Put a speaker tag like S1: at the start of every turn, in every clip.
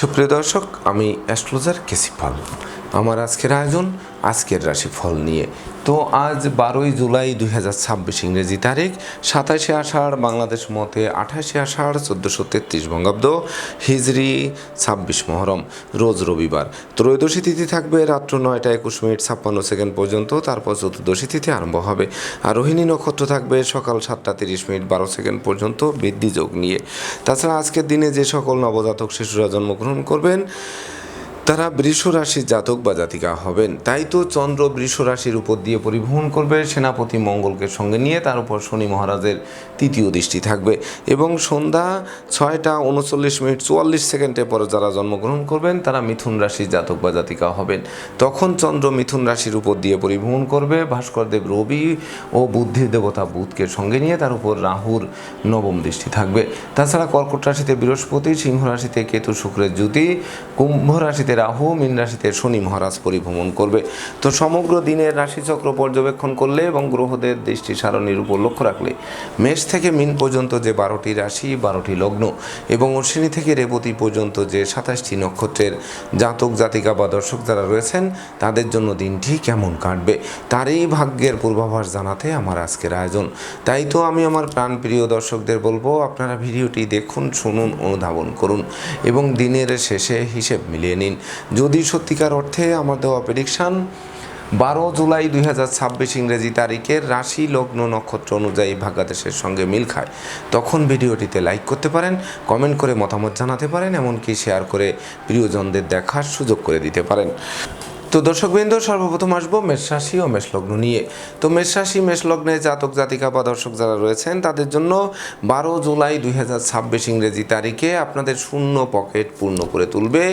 S1: সুপ্রিয় দর্শক, আমি অ্যাস্ট্রোলজার কেসি পাল। আমার আজকের আয়োজন আজকের রাশিফল নিয়ে। তো আজ 12ই জুলাই 2026 ইংরেজি তারিখ, 27শে আষাঢ় বাংলাদেশ মতে 28শে আষাঢ় 1433 বঙ্গাব্দ, হিজরি 26 মহরম, রোজ রবিবার। ত্রয়োদশী তিথি থাকবে রাত্র 9টা 21 মিনিট 56 সেকেন্ড পর্যন্ত, তারপর চতুর্দশী তিথি আরম্ভ হবে। আর রোহিণী নক্ষত্র থাকবে সকাল 7টা 30 মিনিট 12 সেকেন্ড পর্যন্ত বৃদ্ধি যোগ নিয়ে। তাছাড়া আজকের দিনে যে সকল নবজাতক শিশুরা জন্মগ্রহণ করবেন তারা বৃষ রাশির জাতক বা জাতিকা হবেন। তাই তো চন্দ্র বৃষ রাশির উপর দিয়ে পরিভ্রমণ করবে সেনাপতি মঙ্গলকে সঙ্গে নিয়ে, তার উপর শনি মহারাজের তৃতীয় দৃষ্টি থাকবে এবং সন্ধ্যা 6টা 39 মিনিট 44 সেকেন্ডের পরে যারা জন্মগ্রহণ করবেন তারা মিথুন রাশির জাতক বা জাতিকা হবেন। তখন চন্দ্র মিথুন রাশির উপর দিয়ে পরিভ্রমণ করবে, ভাস্করদেব রবি ও বুদ্ধির দেবতা বুধকে সঙ্গে নিয়ে, তার উপর রাহুর নবম দৃষ্টি থাকবে। তাছাড়া কর্কট রাশিতে বৃহস্পতি, সিংহ রাশিতে কেতু শুক্রের জ্যোতি, কুম্ভ রাশিতে রাহু, মীন রাশিতে শনি মহারাজ পরিভ্রমণ করবে। তো সমগ্র দিনের রাশিচক্র পর্যবেক্ষণ করলে এবং গ্রহদের দৃষ্টি সারণীর উপর লক্ষ্য রাখলে মেষ থেকে মীন পর্যন্ত যে 12টি রাশি 12টি লগ্ন এবং অশ্বিনী থেকে রেবতী পর্যন্ত যে 27টি নক্ষত্রের জাতক জাতিকা বা দর্শক যারা রয়েছেন তাদের জন্য দিনটি কেমন কাটবে তারই ভাগ্যের পূর্বাভাস জানাতে আমার আজকের আয়োজন। তাই তো আমি আমার প্রাণপ্রিয় দর্শকদের বলবো, আপনারা ভিডিওটি দেখুন, শুনুন, অনুধাবন করুন এবং দিনের শেষে হিসেব মিলিয়ে নিন। যদি সত্যিকার অর্থে আমার দেওয়া প্রেডিকশান 12 জুলাই 2026 ইংরেজি তারিখের রাশি লগ্ন নক্ষত্র অনুযায়ী ভাগ্যাদেশের সঙ্গে মিল খায়, তখন ভিডিওটিতে লাইক করতে পারেন, কমেন্ট করে মতামত জানাতে পারেন, এমনকি শেয়ার করে প্রিয়জনদের দেখার সুযোগ করে দিতে পারেন। তো দর্শকবৃন্দ, সর্বপ্রথম আসবো মেষ রাশি ও মেষ লগ্ন নিয়ে। তো মেষ রাশি মেষ লগ্নে জাতক জাতিকা বা দর্শক যারা রয়েছেন তাদের জন্য 12 জুলাই 2026 ইংরেজি তারিখে আপনাদের শূন্য পকেট পূর্ণ করে তুলবে,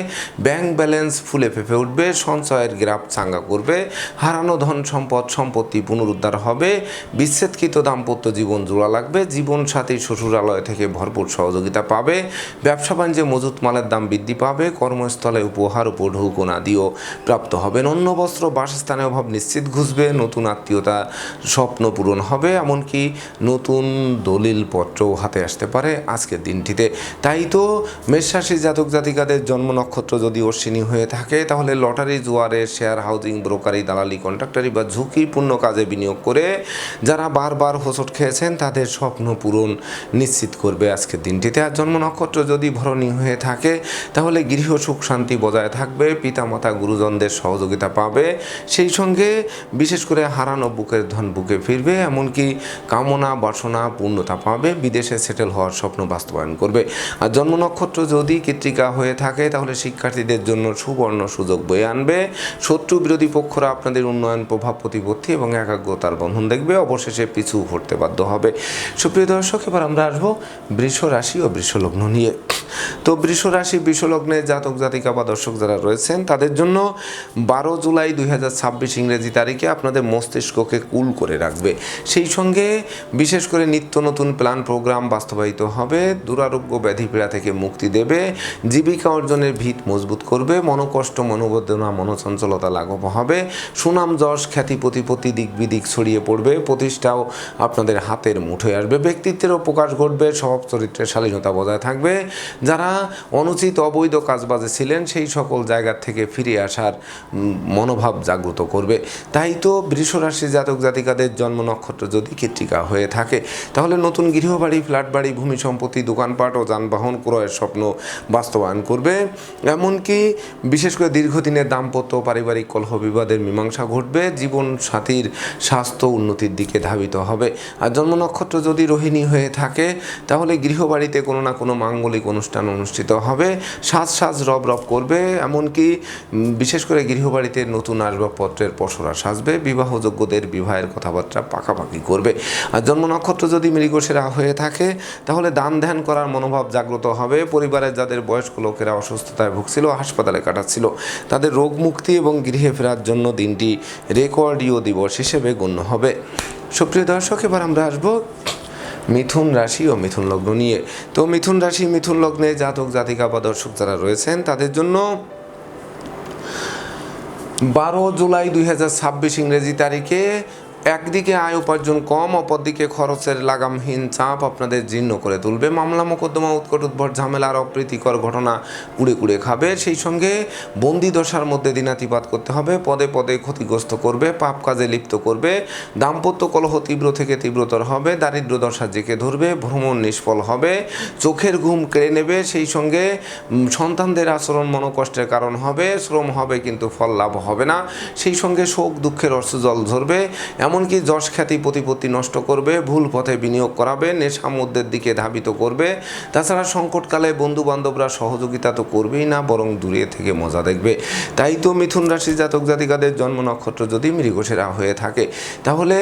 S1: ব্যাংক ব্যালেন্স ফুলে ফেঁপে উঠবে, সঞ্চয়ের গ্রাফ চাঙ্গা করবে, হারানো ধন সম্পদ সম্পত্তি পুনরুদ্ধার হবে, বিচ্ছেদকৃত দাম্পত্য জীবন জোড়া লাগবে, জীবনসাথী শ্বশুরালয় থেকে ভরপুর সহযোগিতা পাবে, ব্যবসা বাণিজ্যে মজুত মালের দাম বৃদ্ধি পাবে, কর্মস্থলে উপহার উপঢৌকন আদিও প্রাপ্ত হবে, অন্য বস্ত্র বাসস্থানের অভাব নিশ্চিত ঘুচবে, নতুন আত্মীয়তা স্বপ্ন পূরণ হবে, এমনকি নতুন দলিল পত্রও হাতে আসতে পারে আজকের দিনটিতে। তাই তো মেষ রাশির জাতক জাতিকাদের জন্ম নক্ষত্র যদি অশ্বিনী হয়ে থাকে তাহলে লটারি, জুয়ারে, শেয়ার, হাউজিং, ব্রোকারি, দালালি, কন্ট্রাক্টারি বা ঝুঁকিপূর্ণ কাজে বিনিয়োগ করে যারা বারবার হোঁচট খেয়েছেন তাদের স্বপ্ন পূরণ নিশ্চিত করবে আজকের দিনটিতে। আর জন্ম নক্ষত্র যদি ভরণী হয়ে থাকে তাহলে গৃহ সুখ শান্তি বজায় থাকবে, পিতামাতা গুরুজনদের সহযোগিতা পাবে, সেই সঙ্গে বিশেষ করে হারানো বুকের ধন বুকে ফিরবে, এমনকি কামনা বাসনা পূর্ণতা পাবে, বিদেশে সেটেল হওয়ার স্বপ্ন বাস্তবায়ন করবে। আর জন্ম নক্ষত্র যদি কৃত্তিকা হয়ে থাকে তাহলে শিক্ষার্থীদের জন্য সুবর্ণ সুযোগ বয়ে আনবে, শত্রু বিরোধী পক্ষরা আপনাদের উন্নয়ন প্রভাব প্রতিপত্তি এবং একাগ্রতার বন্ধন দেখবে, অবশেষে পিছু হটতে বাধ্য হবে। সুপ্রিয় দর্শক, এবার আমরা আসবো বৃষ রাশি ও বৃষ লগ্ন নিয়ে। তো বৃষ রাশি বৃষ লগ্নে জাতক জাতিকা বা দর্শক যারা রয়েছেন তাদের জন্য 12 জুলাই 2026 ইংরেজি তারিখে আপনাদের মস্তিষ্ককে কুল করে রাখবে, সেই সঙ্গে বিশেষ করে নিত্য নতুন প্ল্যান প্রোগ্রাম বাস্তবায়িত হবে, দুরারোগ্য ব্যাধি পীড়া থেকে মুক্তি দেবে, জীবিকা অর্জনের ভিত মজবুত করবে, মনোকষ্ট মনোবেদনা মনোচঞ্চলতা লাঘব হবে, সুনাম যশ খ্যাতি প্রতিপত্তি দিক বিদিক ছড়িয়ে পড়বে, প্রতিষ্ঠাও আপনাদের হাতের মুঠোয় আসবে, ব্যক্তিত্বেরও প্রকাশ ঘটবে, স্বভাব চরিত্রের শালীনতা বজায় থাকবে, যারা অনুচিত অবৈধ কাজবাজে ছিলেন সেই সকল জায়গা থেকে ফিরে আসার মনোভাব জাগ্রত করবে। তাই তো বৃষ রাশির জাতক জাতিকাদের জন্ম নক্ষত্র যদি কৃত্তিকা হয়ে থাকে তাহলে নতুন গৃহবাড়ি, ফ্ল্যাট বাড়ি, ভূমি সম্পত্তি, দোকানপাট ও যানবাহন ক্রয়ের স্বপ্ন বাস্তবায়ন করবে, এমনকি বিশেষ করে দীর্ঘদিনের দাম্পত্য পারিবারিক কলহ বিবাদের মীমাংসা ঘটবে, জীবন সাথীর স্বাস্থ্য উন্নতির দিকে ধাবিত হবে। আর জন্ম নক্ষত্র যদি রোহিণী হয়ে থাকে তাহলে গৃহবাড়িতে কোনো না কোনো মাঙ্গলিক অনুষ্ঠান অনুষ্ঠিত হবে, সাজ সাজ রব রব করবে, এমনকি বিশেষ করে গৃহবাড়িতে নতুন আসবাবপত্রের পসরা সাজবে, বিবাহযোগ্যদের বিবাহের কথাবার্তা পাকাপাকি করবে। আর জন্ম নক্ষত্র যদি মৃগশিরা হয়ে থাকে তাহলে দান ধ্যান করার মনোভাব জাগ্রত হবে, পরিবারের যাদের বয়স্ক লোকেরা অসুস্থতায় ভুগছিল, হাসপাতালে কাটাচ্ছিল, তাদের রোগ মুক্তি এবং গৃহে ফেরার জন্য দিনটি রেকর্ডীয় দিবস হিসেবে গণ্য হবে। সুপ্রিয় দর্শক, এবার আমরা আসবো মিথুন রাশি ও মিথুন লগ্ন নিয়ে। তো মিথুন রাশি মিথুন লগ্নে জাতক জাতিকা বা দর্শক যারা রয়েছেন তাদের জন্য 12 জুলাই 2026 ইংরেজি তারিখে একদিকে আয় উপার্জন কম, অপরদিকে খরচের লাগামহীন চাপ আপনাদের জীর্ণ করে তুলবে। মামলা মোকদ্দমা, উৎকট উদ্ভট ঝামেলার অপ্রীতিকর ঘটনা কুড়ে কুড়ে খাবে। সেই সঙ্গে বন্দি দশার মধ্যে দিনাতিপাত করতে হবে, পদে পদে ক্ষতিগ্রস্ত করবে, পাপ কাজে লিপ্ত করবে। দাম্পত্য কলহ তীব্র থেকে তীব্রতর হবে, দারিদ্র দশা জেঁকে ধরবে, ভ্রমণ নিষ্ফল হবে, চোখের ঘুম কেড়ে নেবে। সেই সঙ্গে সন্তানদের আচরণ মনোকষ্টের কারণ হবে, শ্রম হবে কিন্তু ফল লাভ হবে না। সেই সঙ্গে শোক দুঃখের অশ্রুজল ঝরবে, এমনকি যশ খ্যাতি প্রতিপত্তি নষ্ট করবে, ভুল পথে বিনিয়োগ করাবে, নেশা মদ্যের দিকে ধাবিত করবে। তাছাড়া সংকটকালে বন্ধু বান্ধবরা সহযোগিতা তো করবেই না, বরং দূরে থেকে মজা দেখবে। তাই তো মিথুন রাশি জাতক জাতিকাদের জন্ম নক্ষত্র যদি মৃগশিরা হয়ে থাকে, তাহলে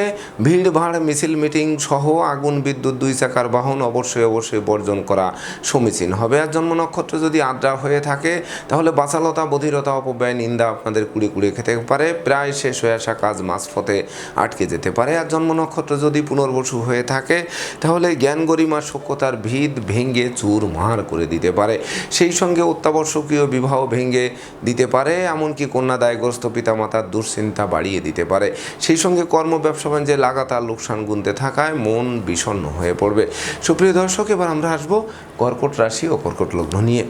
S1: ভিড়ভাড়, মিছিল মিটিং সহ আগুন, বিদ্যুৎ, দুই চাকার বাহন অবশ্যই বর্জন করা সমীচীন হবে। আর জন্ম নক্ষত্র যদি আদ্রা হয়ে থাকে, তাহলে বাচালতা, বধিরতা, অপব্যয়, নিন্দা আপনাদের কুড়ে কুড়ে খেতে পারে। প্রায় শেষ হয়ে আসা কাজ মাঝপথে আটকে যেতে পারে। আর জন্ম নক্ষত্র যদি পুনর্বসু হয়ে থাকে, তাহলে জ্ঞান গরিমা সূক্ষ্মতার ভিত ভেঙে চুরমার করে দিতে পারে। সেই সঙ্গে অত্যাবশ্যকীয় বিবাহ ভেঙে দিতে পারে, এমনকি কন্যা দায়গ্রস্ত পিতামাতার দুশ্চিন্তা বাড়িয়ে দিতে পারে। সেই সঙ্গে কর্ম ব্যবসা বাণিজ্যে লাগাতার লোকসান গুনতে থাকায় মন বিষণ্ণ হয়ে পড়বে। সুপ্রিয় দর্শক, এবার আমরা আসবো কর্কট রাশি ও কর্কট লগ্ন নিয়ে।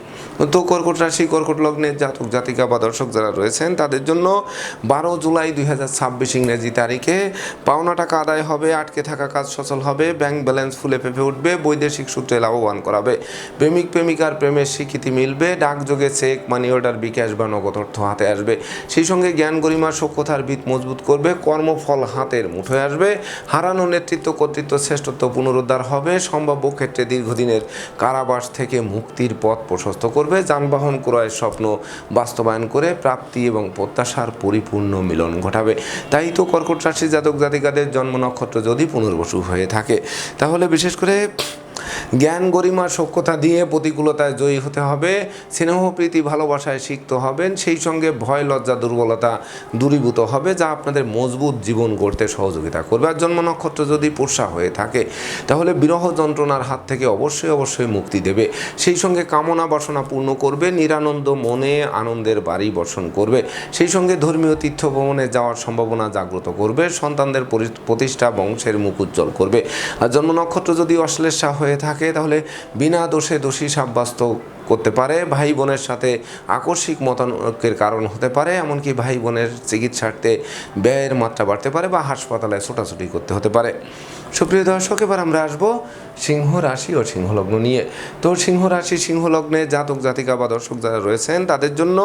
S1: তো কর্কট রাশি, কর্কট লগ্নের জাতক জাতিকা বা দর্শক যারা রয়েছেন, তাদের জন্য 12 জুলাই 2026 ইংরেজি তারিখে পাওনা টাকা আদায় হবে, আটকে থাকা কাজ সচল হবে, ব্যাংক ব্যালেন্স ফুলে ফেঁপে উঠবে, বৈদেশিক সূত্রে লাভবান করাবে, প্রেমিক প্রেমিকার প্রেমের স্বীকৃতি মিলবে, ডাকযোগে চেক, মানি অর্ডার, বিকাশ বা নগদ অর্থ হাতে আসবে। সেই সঙ্গে জ্ঞান গরিমা সূক্ষ্মতার ভিত মজবুত করবে, কর্মফল হাতের মুঠোয় আসবে, হারানো নেতৃত্ব, কর্তৃত্ব, শ্রেষ্ঠত্ব পুনরুদ্ধার হবে, সম্ভাব্য ক্ষেত্রে দীর্ঘদিনের কারাবাস থেকে মুক্তির পথ প্রশস্ত করবে, যানবাহন ক্রয়ের স্বপ্ন বাস্তবায়ন করে প্রাপ্তি এবং প্রত্যাশার পরিপূর্ণ মিলন ঘটাবে। তাই তো কর্কট রাশি জাতক জাতিকাদের জন্ম নক্ষত্র যদি পুনর্বসু হয়ে থাকে, তাহলে বিশেষ করে জ্ঞান গরিমা সূক্ষ্মতা দিয়ে প্রতিকূলতায় জয়ী হতে হবে, স্নেহ প্রীতি ভালোবাসায় সিক্ত হবেন। সেই সঙ্গে ভয় লজ্জা দুর্বলতা দূরীভূত হবে, যা আপনাদের মজবুত জীবন গড়তে সহযোগিতা করবে। আর জন্ম নক্ষত্র যদি পুরসা হয়ে থাকে, তাহলে বিরহ যন্ত্রণার হাত থেকে অবশ্যই মুক্তি দেবে। সেই সঙ্গে কামনা বাসনা পূর্ণ করবে, নিরানন্দ মনে আনন্দের বাড়ি বর্ষণ করবে। সেই সঙ্গে ধর্মীয় তীর্থ ভ্রমণে যাওয়ার সম্ভাবনা জাগ্রত করবে, সন্তানদের প্রতিষ্ঠা বংশের মুখ উজ্জ্বল করবে। আর জন্ম নক্ষত্র যদি অশ্লেষা হয়ে থাকে, তাহলে বিনা দোষে দোষী সাব্যস্ত করতে পারে, ভাই বোনের সাথে আকস্মিক মতানৈক্যের কারণ হতে পারে, এমনকি ভাই বোনের চিকিৎসার্থে ব্যয়ের মাত্রা বাড়তে পারে বা হাসপাতালে ছোটাছুটি করতে হতে পারে। সুপ্রিয় দর্শক, এবার আমরা আসবো সিংহ রাশি ও সিংহ লগ্ন নিয়ে। তো সিংহ রাশি, সিংহ লগ্নে জাতক জাতিকা বা দর্শক যারা রয়েছেন, তাদের জন্য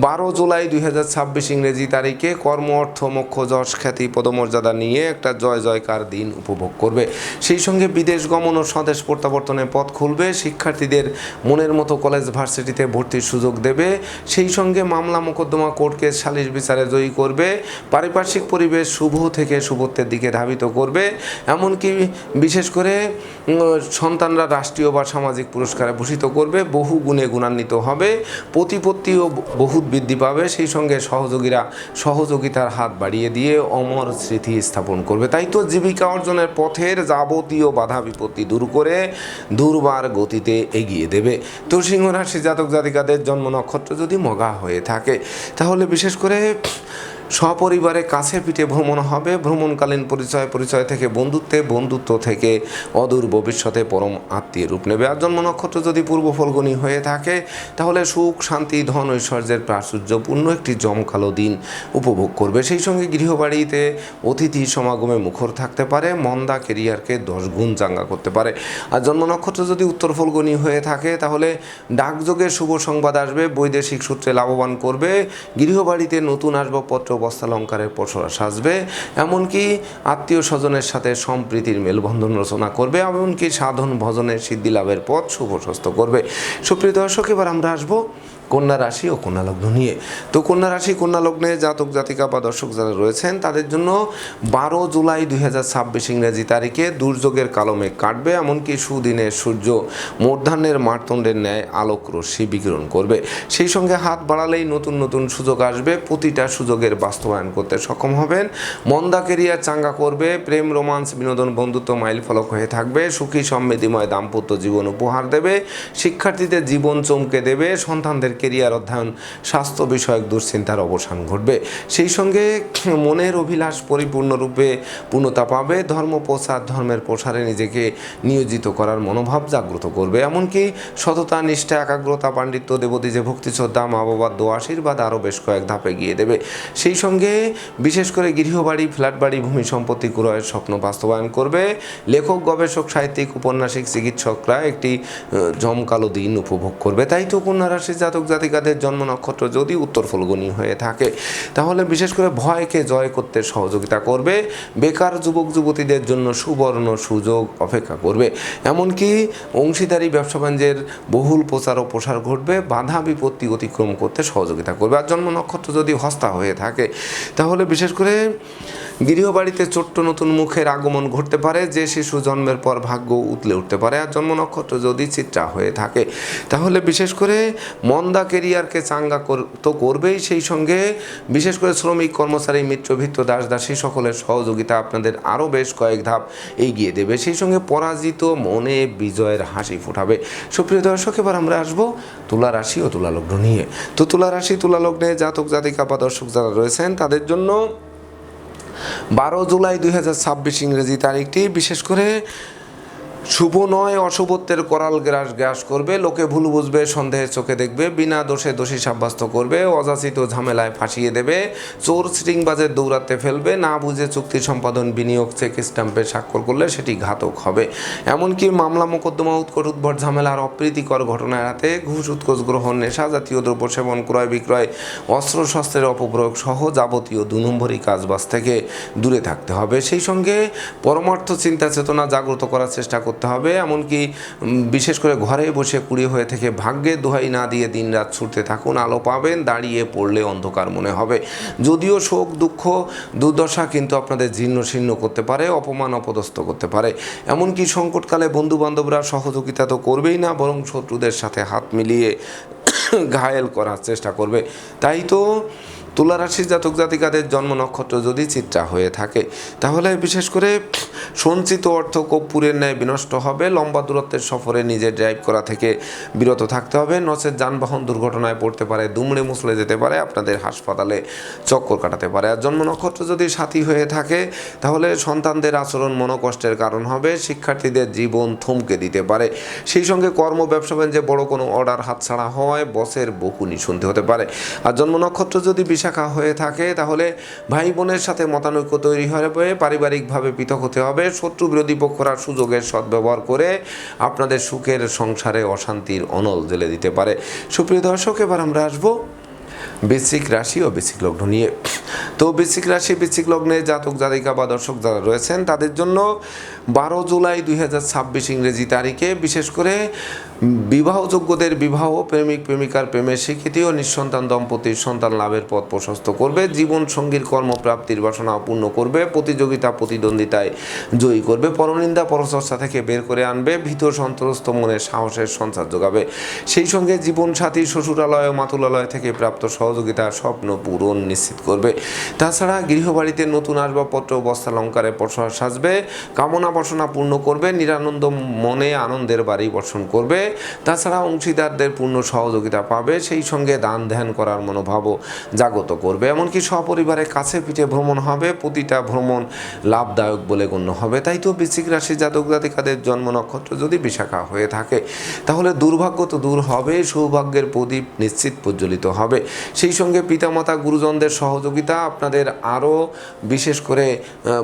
S1: 12 জুলাই 2026 ইংরেজি তারিখে কর্ম, অর্থ, মোক্ষ, যশ, খ্যাতি, পদমর্যাদা নিয়ে একটা জয় জয়কার দিন উপভোগ করবে। সেই সঙ্গে বিদেশ গমন ও স্বদেশ প্রত্যাবর্তনের পথ খুলবে, শিক্ষার্থীদের মনের মতো কলেজ ভার্সিটিতে ভর্তির সুযোগ দেবে। সেই সঙ্গে মামলা মোকদ্দমা, কোর্ট কেস, সালিশ বিচারে জয়ী করবে, পারিপার্শ্বিক পরিবেশ শুভ থেকে শুভত্বের দিকে ধাবিত করবে, এমনকি বিশেষ করে সন্তানরা রাষ্ট্রীয় বা সামাজিক পুরস্কারে ভূষিত করবে, বহু গুণে গুণান্বিত হবে, প্রতিপত্তিও বহুত বৃদ্ধি পাবে। সেই সঙ্গে সহযোগিতার হাত বাড়িয়ে দিয়ে অমর স্মৃতি স্থাপন করবে। তাই তো জীবিকা অর্জনের পথের যাবতীয় বাধা বিপত্তি দূর করে দুর্বার গতিতে এগিয়ে দেবে। তো সিংহ রাশি জাতক জাতিকাদের জন্ম নক্ষত্র যদি মগা হয়ে থাকে, তাহলে বিশেষ করে সপরিবারে কাছে পিঠে ভ্রমণ হবে, ভ্রমণকালীন পরিচয় থেকে বন্ধুত্ব থেকে অদূর ভবিষ্যতে পরম আত্মীয় রূপ নেবে। আর জন্ম নক্ষত্র যদি পূর্ব ফলগুনি হয়ে থাকে, তাহলে সুখ, শান্তি, ধন, ঐশ্বর্যের প্রাচুর্যপূর্ণ একটি জমকালো দিন উপভোগ করবে। সেই সঙ্গে গৃহবাড়িতে অতিথি সমাগমে মুখর থাকতে পারে, মন্দা কেরিয়ারকে 10 গুণ চাঙ্গা করতে পারে। আর জন্ম নক্ষত্র যদি উত্তর ফলগুনি হয়ে থাকে, তাহলে ডাকযোগে শুভ সংবাদ আসবে, বৈদেশিক সূত্রে লাভবান করবে, গৃহবাড়িতে নতুন আসবাবপত্র, বস্ত্রালঙ্কারের পসরা সাজবে, এমনকি আত্মীয় স্বজনের সাথে সম্প্রীতির মেলবন্ধন রচনা করবে, এমনকি সাধন ভজনের সিদ্ধি লাভের পথ শুভস্ত করবে। সুপ্রিয় দর্শক, এবার আমরা আসবো কন্যা রাশি ও কন্যা লগ্ন নিয়ে। তো কন্যা রাশি, কন্যা লগ্নে জাতক জাতিকা বা দর্শক যারা রয়েছেন, তাদের জন্য 12 জুলাই 2026 ইংরেজি তারিখে দুর্যোগের কালো মেঘ কাটবে, এমনকি সুদিনে সূর্য মূর্ধান্যের মারতণ্ডের ন্যায় আলোক রশ্মি বিকিরণ করবে। সেই সঙ্গে হাত বাড়ালেই নতুন সুযোগ আসবে, প্রতিটা সুযোগের বাস্তবায়ন করতে সক্ষম হবেন, মন্দা কেরিয়ার চাঙ্গা করবে, প্রেম, রোমান্স, বিনোদন, বন্ধুত্ব মাইল ফলক হয়ে থাকবে, সুখী সমৃদ্ধিময় দাম্পত্য জীবন উপহার দেবে, শিক্ষার্থীদের জীবন চমকে দেবে, সন্তানদের কেরিয়ার অধ্যয়ন, স্বাস্থ্য বিষয়ক দুশ্চিন্তার অবসান ঘটবে। সেই সঙ্গে মনের অভিলাষ পরিপূর্ণরূপে পূর্ণতা পাবে। ধর্ম প্রচার, ধর্মের প্রসারে নিজেকে নিয়োজিত করার মনোভাব জাগ্রত করবে। এমনকি সততা, নিষ্ঠা, একাগ্রতা, পাণ্ডিত্য, দেবদীজে ভক্তি, শ্রদ্ধা, মা বাবার দোয়া, আশীর্বাদ আরও বেশ কয়েক ধাপে গিয়ে দেবে। সেই সঙ্গে বিশেষ করে গৃহবাড়ি, ফ্ল্যাট বাড়ি, ভূমি সম্পত্তি ক্রয়ের স্বপ্ন বাস্তবায়ন করবে। লেখক, গবেষক, সাহিত্যিক, উপন্যাসিক, চিকিৎসকরা একটি জমকালো দিন উপভোগ করবে। তাই তো কন্যা রাশির জাতক জাতিকাদের জন্ম নক্ষত্র যদি উত্তর ফল্গুনী হয়ে থাকে তাহলে বিশেষ করে ভয়কে জয় করতে সহযোগিতা করবে। বেকার যুবক যুবতীদের জন্য সুবর্ণ সুযোগ অপেক্ষা করবে। এমনকি অংশীদারি ব্যবসা বাণিজ্যের বহুল প্রচার ও প্রসার ঘটবে। বাধা বিপত্তি অতিক্রম করতে সহযোগিতা করবে। আর জন্ম নক্ষত্র যদি হস্তা হয়ে থাকে তাহলে বিশেষ করে গৃহবাড়িতে ছোট্ট নতুন মুখের আগমন ঘটতে পারে। যে শিশু জন্মের পর ভাগ্য উতলে উঠতে পারে। আর জন্ম নক্ষত্র যদি চিত্রা হয়ে থাকে তাহলে বিশেষ করে মন্দা কেরিয়ারকে চাঙ্গা তো করবেই। সেই সঙ্গে বিশেষ করে শ্রমিক, কর্মচারী, মিত্রভিত্ত, দাস দাসী সকলের সহযোগিতা আপনাদের আরও বেশ কয়েক ধাপ এগিয়ে দেবে। সেই সঙ্গে পরাজিত মনে বিজয়ের হাসি ফোটাবে। সুপ্রিয় দর্শক, এবার আমরা আসবো তুলা রাশি ও তুলা লগ্ন নিয়ে। তো তুলা রাশি, তুলা লগ্নে জাতক জাতিকা বা দর্শক যারা রয়েছেন তাদের জন্য 12 জুলাই 2026 ইংরেজি তারিখটি বিশেষ করে শুভ নয়। অশুভত্বের করাল গ্রাস করবে। লোকে ভুল বুঝবে, সন্দেহের চোখে দেখবে, বিনা দোষে দোষী সাব্যস্ত করবে, অযাচিত ঝামেলায় ফাঁসিয়ে দেবে, চোর সিটিংবাজের দৌড়াতে ফেলবে, না বুঝে চুক্তি সম্পাদন, বিনিয়োগ, চেক স্ট্যাম্পে স্বাক্ষর করলে সেটি ঘাতক হবে। এমনকি মামলা মোকদ্দমা, উৎকট উদ্ভট ঝামেলার অপ্রীতিকর ঘটনা এড়াতে ঘুষ, উৎকোচ গ্রহণ, নেশা জাতীয় দ্রব্য সেবন, ক্রয় বিক্রয়, অস্ত্রশস্ত্রের অপপ্রয়োগ সহ যাবতীয় 2 নম্বরী কাজবাজ থেকে দূরে থাকতে হবে। সেই সঙ্গে পরমার্থ চিন্তা চেতনা জাগ্রত করার চেষ্টা করতে হবে। এমনকি বিশেষ করে ঘরে বসে কুড়ি হয়ে থেকে ভাগ্যের দোহাই না দিয়ে দিনরাত ছুটতে থাকুন, আলো পাবেন। দাঁড়িয়ে পড়লে অন্ধকার মনে হবে। যদিও শোক, দুঃখ, দুর্দশা কিন্তু আপনাদের জীর্ণ শীর্ণ করতে পারে, অপমান অপদস্থ করতে পারে। এমনকি সংকটকালে বন্ধু বান্ধবরা সহযোগিতা তো করবেই না, বরং শত্রুদের সাথে হাত মিলিয়ে ঘায়েল করার চেষ্টা করবে। তাই তো তুলা রাশির জাতক জাতিকাদের জন্ম নক্ষত্র যদি চিত্রা হয়ে থাকে তাহলে বিশেষ করে সঞ্চিত অর্থ কর্পূরের ন্যায় বিনষ্ট হবে। লম্বা দূরত্বের সফরে নিজে ড্রাইভ করা থেকে বিরত থাকতে হবে। নচেত যানবাহন দুর্ঘটনায় পড়তে পারে, দুমড়ে মুচড়ে যেতে পারে, আপনাদের হাসপাতালে চক্কর কাটাতে পারে। আর জন্ম নক্ষত্র যদি সাথী হয়ে থাকে তাহলে সন্তানদের আচরণ মনোকষ্টের কারণ হবে। শিক্ষার্থীদের জীবন থমকে দিতে পারে। সেই সঙ্গে কর্ম, ব্যবসা বাণিজ্যে বড় কোনো অর্ডার হাতছাড়া হওয়ায় বসের বকুনি শুনতে হতে পারে। আর জন্ম নক্ষত্র যদি বিশাখা হয়ে থাকে তাহলে ভাই বোনের সাথে মতানৈক্য তৈরি হবে, পারিবারিকভাবে পৃথক হতে হবে। শত্রু বিরোধী পক্ষরা সুযোগের সদ্ব্যবহার করে আপনাদের সুখের সংসারে অশান্তির অনল জ্বেলে দিতে পারে। সুপ্রিয় দর্শক, এবার আমরা আসবো বৃশ্চিক রাশি ও বৃশ্চিক লগ্ন নিয়ে। তো বৃশ্চিক রাশি, বৃশ্চিক লগ্নে জাতক জাতিকা বা দর্শক যারা রয়েছেন তাদের জন্য 12 জুলাই 2026 ইংরেজি তারিখে বিশেষ করে বিবাহযোগ্যদের বিবাহ, প্রেমিক প্রেমিকার প্রেমের স্বীকৃতি ও নিঃসন্তান দম্পতির সন্তান লাভের পথ প্রশস্ত করবে। জীবন সঙ্গীর কর্মপ্রাপ্তির বাসনা পূর্ণ করবে। প্রতিযোগিতা প্রতিদ্বন্দ্বিতায় জয়ী করবে। পরনিন্দা পরচর্চা থেকে বের করে আনবে। ভীত সন্ত্রস্ত মনে সাহসের সঞ্চার যোগাবে। সেই সঙ্গে জীবনসাথী, শ্বশুরালয় ও মাতুলালয় থেকে প্রাপ্ত সহযোগিতা স্বপ্ন পূরণ নিশ্চিত করবে। তাছাড়া গৃহবাড়িতে নতুন আসবাবপত্র, বস্ত্রালঙ্কারে প্রসার সাজবে। কামনা বাসনা পূর্ণ করবে। নিরানন্দ মনে আনন্দের বাড়ি বর্ষণ করবে। তাছাড়া অংশীদারদের পূর্ণ সহযোগিতা পাবে। সেই সঙ্গে দান ধ্যান করার মনোভাবও জাগ্রত করবে। এমনকি সপরিবারে কাছে পিঠে ভ্রমণ হবে। প্রতিটা ভ্রমণ লাভদায়ক বলে গণ্য হবে। তাই তো বৃশ্চিক রাশির জাতক জাতিকাদের জন্ম নক্ষত্র যদি বিশাখা হয়ে থাকে তাহলে দুর্ভাগ্য তো দূর হবে, সৌভাগ্যের প্রদীপ নিশ্চিত প্রজ্বলিত হবে। সেই সঙ্গে পিতামাতা, গুরুজনদের সহযোগিতা আপনাদের আরও বিশেষ করে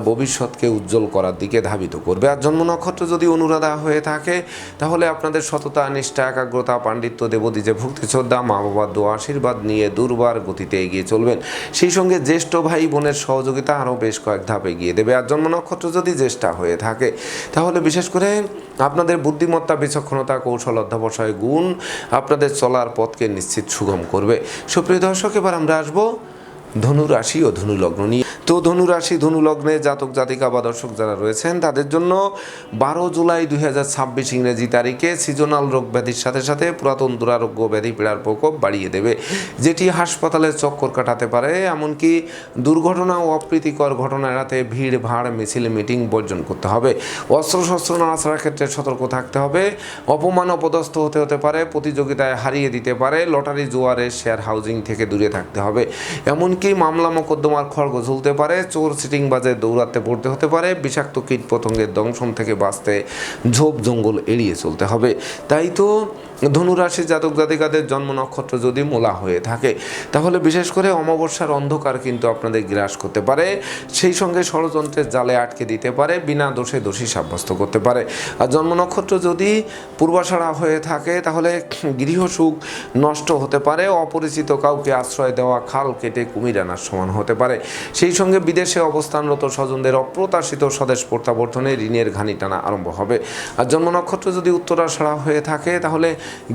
S1: ভবিষ্যৎকে উজ্জ্বল করার দিকে ধাবিত করবে। আর জন্ম নক্ষত্র যদি অনুরাধা হয়ে থাকে তাহলে আপনাদের সততা, নিষ্ঠা, একাগ্রতা, পাণ্ডিত্য, দেবদীজে ভক্তি, শ্রদ্ধা, মা বাবার দোয়া, আশীর্বাদ নিয়ে দুর্বার গতিতে এগিয়ে চলবেন। সেই সঙ্গে জ্যেষ্ঠ ভাই বোনের সহযোগিতা আরও বেশ কয়েক ধাপ এগিয়ে দেবে। আর জন্ম নক্ষত্র যদি জ্যেষ্ঠা হয়ে থাকে তাহলে বিশেষ করে আপনাদের বুদ্ধিমত্তা, বিচক্ষণতা, কৌশল, অধ্যবসায় গুণ আপনাদের চলার পথকে নিশ্চিত সুগম করবে। সুপ্রিয় দর্শক, এবার আমরা আসবো ধনু রাশি ও ধনু লগ্ন নিয়ে। তো ধনু রাশি ধনু লগ্নে জাতক জাতিকা বা দর্শক যারা রয়েছেন তাদের জন্য 12 জুলাই 2026 ইংরেজি তারিখে সিজনাল রোগ ব্যাধির সাথে সাথে পুরাতন দুরারোগ্য ব্যাধি পীড়ার প্রকোপ বাড়িয়ে দেবে, যেটি হাসপাতালে চক্কর কাটাতে পারে। এমনকি দুর্ঘটনা ও অপ্রীতিকর ঘটনা এড়াতে ভিড় ভাড় মিছিল মিটিং বর্জন করতে হবে। অস্ত্রশস্ত্র নাড়াচাড়ার ক্ষেত্রে সতর্ক থাকতে হবে। অপমান অপদস্থ হতে পারে, প্রতিযোগিতায় হারিয়ে দিতে পারে। লটারি জুয়ারে শেয়ার হাউজিং থেকে দূরে থাকতে হবে। এমনকি মামলা মোকদ্দমার খড়গ ঝুলতে পারে, চোর সিটিংবাজে দৌড়াতে পড়তে হতে পারে। বিষাক্ত কীট পতঙ্গের দংশন থেকে বাঁচতে ঝোপ জঙ্গল এড়িয়ে চলতে হবে। তাই তো ধনুরাশির জাতক জাতিকাদের জন্ম নক্ষত্র যদি মূলা হয়ে থাকে তাহলে বিশেষ করে অমাবস্যার অন্ধকার কিন্তু আপনাদের গ্রাস করতে পারে, সেই সঙ্গে ষড়যন্ত্রের জালে আটকে দিতে পারে, বিনা দোষে দোষী সাব্যস্ত করতে পারে। আর জন্ম নক্ষত্র যদি পূর্বাষাঢ়া হয়ে থাকে তাহলে গৃহসুখ নষ্ট হতে পারে, অপরিচিত কাউকে আশ্রয় দেওয়া খাল কেটে কুমির আনার সমান হতে পারে। সেই সঙ্গে বিদেশে অবস্থানরত স্বজনদের অপ্রত্যাশিত স্বদেশ প্রত্যাবর্তনে ঋণের ঘানি টানা আরম্ভ হবে। আর জন্ম নক্ষত্র যদি উত্তরাষাঢ়া হয়ে থাকে তাহলে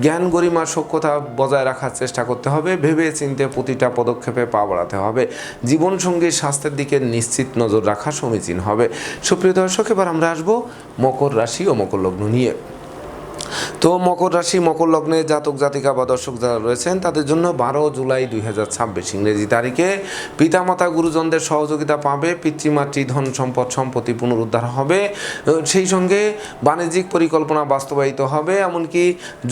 S1: জ্ঞান গরিমা সখ্যতা বজায় রাখার চেষ্টা করতে হবে, ভেবে চিন্তে প্রতিটা পদক্ষেপে পা বাড়াতে হবে। জীবনসঙ্গীর স্বাস্থ্যের দিকে নিশ্চিত নজর রাখা সমীচীন হবে। সুপ্রিয় দর্শক, এবার আমরা আসবো মকর রাশি ও মকর লগ্ন নিয়ে। তো মকর রাশি মকর লগ্নে জাতক জাতিকা বা দর্শক যারা রয়েছেন তাদের জন্য 12 জুলাই 2026 ইংরেজি তারিখে পিতামাতা গুরুজনদের সহযোগিতা পাবে, পিতৃমাতৃ ধন সম্পদ সম্পত্তি পুনরুদ্ধার হবে, সেই সঙ্গে বাণিজ্যিক পরিকল্পনা বাস্তবায়িত হবে। এমনকি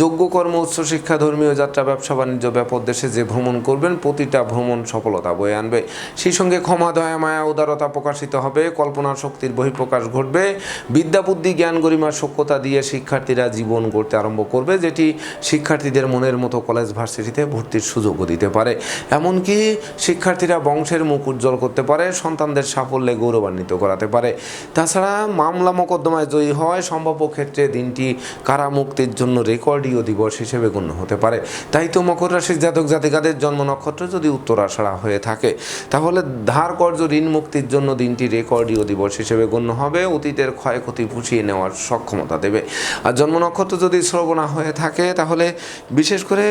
S1: যোগ্যকর্ম উচ্চশিক্ষা ধর্মীয় যাত্রা ব্যবসা বাণিজ্য ব্যাপক দেশে যে ভ্রমণ করবেন প্রতিটা ভ্রমণ সফলতা বয়ে আনবে। সেই সঙ্গে ক্ষমা দয়া মায়া উদারতা প্রকাশিত হবে, কল্পনা শক্তির বহিঃপ্রকাশ ঘটবে। বিদ্যা বুদ্ধি জ্ঞান গরিমা সখ্যতা দিয়ে শিক্ষার্থীরা জীবন গড়তে আরম্ভ করবে, যেটি শিক্ষার্থীদের মনের মতো কলেজ ভার্সিটিতে ভর্তির সুযোগও দিতে পারে। এমনকি শিক্ষার্থীরা বংশের মুখ উজ্জ্বল করতে পারে, সন্তানদের সাফল্যে গৌরবান্বিত করাতে পারে। তাছাড়া মামলা মোকদ্দমায় জয়ী হওয়ায় সম্ভাব্য ক্ষেত্রে দিনটি কারামুক্তির জন্য রেকর্ডীয় দিবস হিসেবে গণ্য হতে পারে। তাই তো মকর রাশির জাতক জাতিকাদের জন্ম নক্ষত্র যদি উত্তরাষাঢ়া হয়ে থাকে তাহলে ধার কর্য ঋণ মুক্তির জন্য দিনটি রেকর্ডীয় দিবস হিসেবে গণ্য হবে, অতীতের ক্ষয়ক্ষতি পুষিয়ে নেওয়ার সক্ষমতা দেবে। আর জন্ম নক্ষত্র যদি শ্রবণা হয়ে থাকে তাহলে বিশেষ করে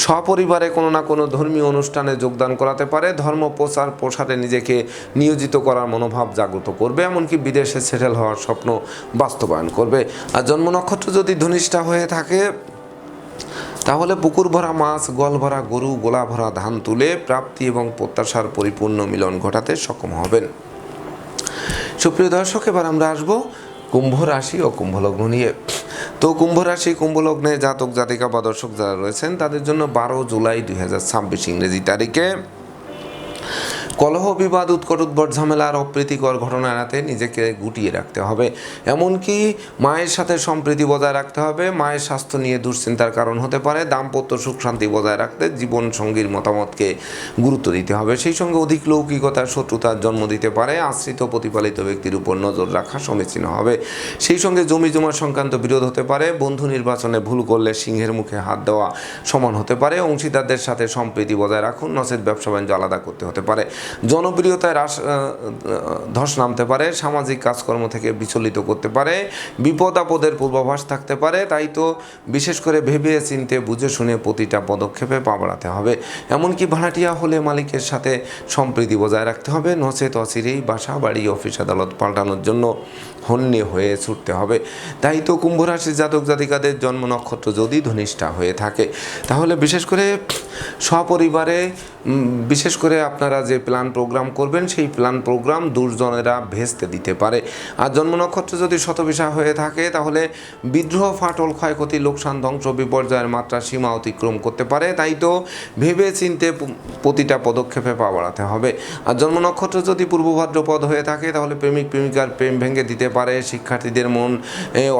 S1: সপরিবারে কোনো না কোনো ধর্মীয় অনুষ্ঠানে যোগদান করাতে পারে, ধর্ম প্রচার প্রসারে নিজেকে নিয়োজিত করার মনোভাব জাগ্রত করবে, এমনকি বিদেশে সেটেল হওয়ার স্বপ্ন বাস্তবায়ন করবে। আর জন্ম নক্ষত্র যদি ধনিষ্ঠা হয়ে থাকে তাহলে পুকুর ভরা মাছ, গল ভরা গরু, গোলা ভরা ধান তুলে প্রাপ্তি এবং প্রত্যাশার পরিপূর্ণ মিলন ঘটাতে সক্ষম হবেন। সুপ্রিয় দর্শক, এবার আমরা আসবো কুম্ভ রাশি ও কুম্ভ লগ্ন নিয়ে। তো কুম্ভ রাশি কুম্ভ লগ্নে জাতক জাতিকা বা দর্শক যারা রয়েছেন তাদের জন্য 12 জুলাই 2026 ইংরেজি তারিখে কলহ বিবাদ উৎকট উদ্ভট ঝামেলার অপ্রীতিকর ঘটনা এড়াতে নিজেকে গুটিয়ে রাখতে হবে। এমনকি মায়ের সাথে সম্প্রীতি বজায় রাখতে হবে। মায়ের স্বাস্থ্য নিয়ে দুশ্চিন্তার কারণ হতে পারে। দাম্পত্য সুখ শান্তি বজায় রাখতে জীবন সঙ্গীর মতামতকে গুরুত্ব দিতে হবে। সেই সঙ্গে অধিক লৌকিকতার শত্রুতার জন্ম দিতে পারে। আশ্রিত প্রতিপালিত ব্যক্তির উপর নজর রাখা সমীচীন হবে। সেই সঙ্গে জমি জমা সংক্রান্ত বিরোধ হতে পারে। বন্ধু নির্বাচনে ভুল করলে সিংহের মুখে হাত দেওয়া সমান হতে পারে। অংশীদারদের সাথে সম্প্রীতি বজায় রাখুন, নচেত ব্যবসা বাণিজ্য আলাদা করতে হতে পারে। জনপ্রিয়তায় ধস নামতে পারে। সামাজিক কাজকর্ম থেকে বিচলিত করতে পারে। বিপদ আপদের পূর্বাভাস থাকতে পারে। তাই তো বিশেষ করে ভেবে চিনতে বুঝে শুনে প্রতিটা পদক্ষেপে পা বাড়াতে হবে। এমনকি ভাড়াটিয়া হলে মালিকের সাথে সম্প্রীতি বজায় রাখতে হবে, নচেত অচিরেই বাসা বাড়ি অফিস আদালত পাল্টানোর জন্য হন্যে হয়ে ছুটতে হবে। তাই তো কুম্ভ রাশির জাতক জাতিকাদের জন্ম নক্ষত্র যদি ধনিষ্ঠা হয়ে থাকে তাহলে বিশেষ করে সপরিবারে বিশেষ করে আপনারা যে প্ল্যান প্রোগ্রাম করবেন সেই প্ল্যান প্রোগ্রাম দুর্জনেরা ভেস্তে দিতে পারে। আর জন্ম নক্ষত্র যদি শতবিশা হয়ে থাকে তাহলে বিদ্রোহ ফাটল ক্ষয়ক্ষতি লোকসান ধ্বংস বিপর্যয়ের মাত্রা সীমা অতিক্রম করতে পারে। তাই তো ভেবে চিনতে প্রতিটা পদক্ষেপে পা বাড়াতে হবে। আর জন্ম নক্ষত্র যদি পূর্ব ভাদ্রপদ হয়ে থাকে তাহলে প্রেমিক প্রেমিকার প্রেম ভেঙে দিতে পারে। শিক্ষার্থীদের মন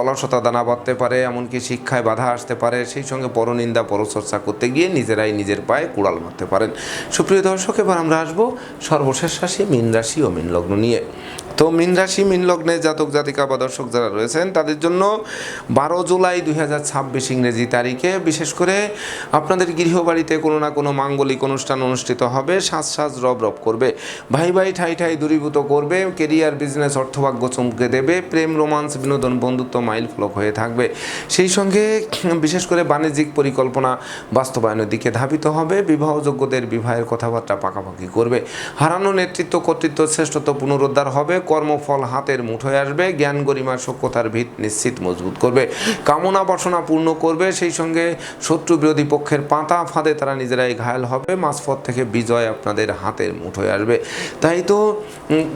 S1: অলসতা দানা বাঁধতে পারে, এমনকি শিক্ষায় বাধা আসতে পারে। সেই সঙ্গে পরনিন্দা পরচর্চা করতে গিয়ে নিজেরাই নিজের পায়ে কুড়াল মারতে পারেন। সুপ্রিয় দর্শক, এবার আমরা আসবো সর্বশেষ রাশি মীন রাশি ও মীন লগ্ন নিয়ে। তো মীন রাশি মীন লগ্নে জাতক জাতিকা বা দর্শক যারা রয়েছেন তাদের জন্য 12 জুলাই 2026 ইংরেজি তারিখে বিশেষ করে আপনাদের গৃহবাড়িতে কোনো না কোনো মাঙ্গলিক অনুষ্ঠান অনুষ্ঠিত হবে, সাজ রব রব করবে, ভাই ভাই ঠাই ঠাই দূরীভূত করবে, কেরিয়ার বিজনেস অর্থভাগ্য চমকে দেবে, প্রেম রোমান্স বিনোদন বন্ধুত্ব মাইল ফলক হয়ে থাকবে। সেই সঙ্গে বিশেষ করে বাণিজ্যিক পরিকল্পনা বাস্তবায়নের দিকে ধাবিত হবে, বিবাহযোগ্যদের বিবাহের কথাবার্তা পাকাপাকি করবে, হারানো নেতৃত্ব কর্তৃত্ব শ্রেষ্ঠত্ব পুনরুদ্ধার হবে, কর্মফল হাতের মুঠোয় আসবে, জ্ঞান গরিমা সভ্যতার ভিত নিশ্চিত মজবুত করবে, কামনা বাসনা পূর্ণ করবে। সেই সঙ্গে শত্রু বিরোধী পক্ষের পাতা ফাঁদে তারা নিজেরাই ঘায়েল হবে, মাঝপথ থেকে বিজয় আপনাদের হাতের মুঠোয় আসবে। তাই তো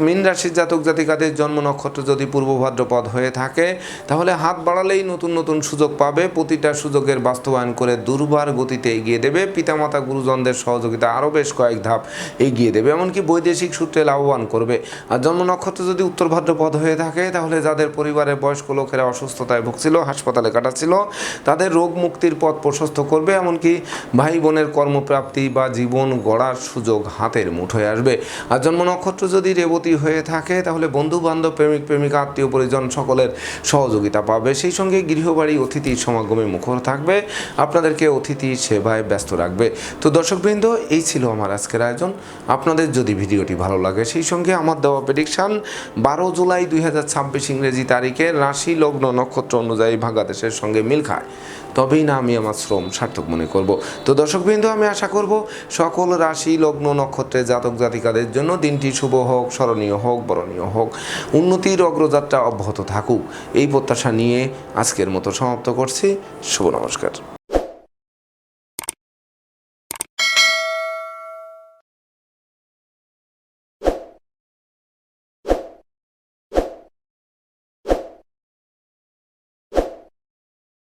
S1: মীন রাশির জাতক জাতিকাদের জন্ম নক্ষত্র যদি পূর্ব ভাদ্রপদ হয়ে থাকে তাহলে হাত বাড়ালেই নতুন নতুন সুযোগ পাবে, প্রতিটা সুযোগের বাস্তবায়ন করে দুর্বার গতিতে এগিয়ে দেবে, পিতামাতা গুরুজনদের সহযোগিতা আরও বেশ কয়েক ধাপ এগিয়ে দেবে, এমনকি বৈদেশিক সূত্রে লাভবান করবে। আর জন্ম নক্ষত্র যদি উত্তর ভাদ্রপদ হয়ে থাকে তাহলে যাদের পরিবারের বয়স্ক লোকেরা অসুস্থতায় ভুগছিল, হাসপাতালে কাটাচ্ছিল, তাদের রোগ মুক্তির পথ প্রশস্ত করবে, এমনকি ভাই বোনের কর্মপ্রাপ্তি বা জীবন গড়ার সুযোগ হাতের মুঠোয় আসবে। আর জন্ম নক্ষত্র যদি রেবতী হয়ে থাকে তাহলে বন্ধু বান্ধব প্রেমিক প্রেমিকা আত্মীয় পরিজন সকলের সহযোগিতা পাবে। সেই সঙ্গে গৃহবাড়ি অতিথির সমাগমে মুখর থাকবে, আপনাদেরকে অতিথি সেবায় ব্যস্ত রাখবে। তো দর্শকবৃন্দ, এই ছিল আমার আজকের আয়োজন। আপনাদের যদি ভিডিওটি ভালো লাগে সেই সঙ্গে আমার দেওয়া প্রেডিকশান 12 জুলাই 2026 ইংরেজি তারিখে রাশি লগ্ন নক্ষত্র অনুযায়ী ভাগাদেশের সঙ্গে মিল খায়, তবেই না আমি আমার শ্রম সার্থক মনে করব। তো দর্শকবৃন্দ, আমি আশা করব সকল রাশি লগ্ন নক্ষত্রের জাতক জাতিকাদের জন্য দিনটি শুভ হোক, স্মরণীয় হোক, বরণীয় হোক, উন্নতির অগ্রযাত্রা অব্যাহত থাকুক, এই প্রত্যাশা নিয়ে আজকের মতো সমাপ্ত করছি। শুভ নমস্কার।